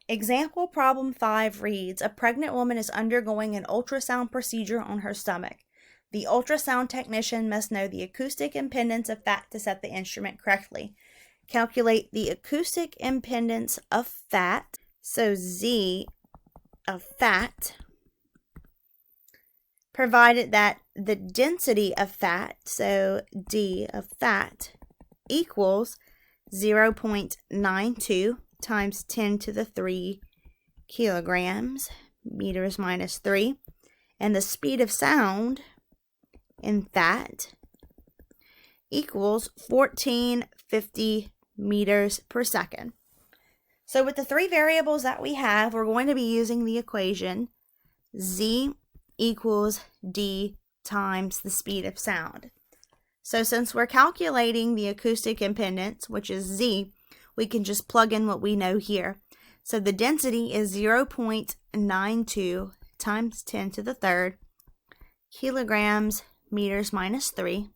Example problem 5 reads, a pregnant woman is undergoing an ultrasound procedure on her stomach. The ultrasound technician must know the acoustic impedance of fat to set the instrument correctly. Calculate the acoustic impedance of fat, so Z of fat, provided that the density of fat, so D of fat, equals 0.92 times 10 to the 3 kilograms, meters minus 3, and the speed of sound in fat equals 1450 meters per second. So with the three variables that we have, we're going to be using the equation Z equals D times the speed of sound. So since we're calculating the acoustic impedance, which is Z, we can just plug in what we know here. So the density is 0.92 times 10 to the third kilograms, meters minus 3.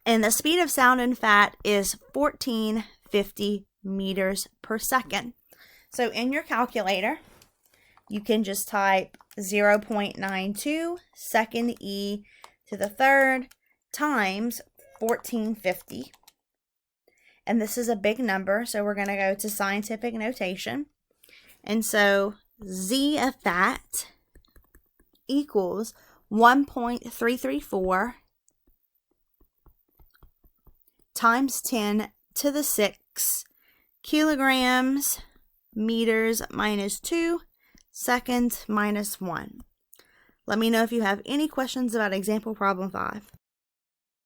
And the speed of sound in fat is 1450 meters per second. So in your calculator, you can just type 0.92 second e to the third times 1450. And this is a big number, so we're going to go to scientific notation. And so Z of fat equals 1.334 times 10 to the 6 kilograms, meters minus 2, seconds minus 1. Let me know if you have any questions about example problem 5.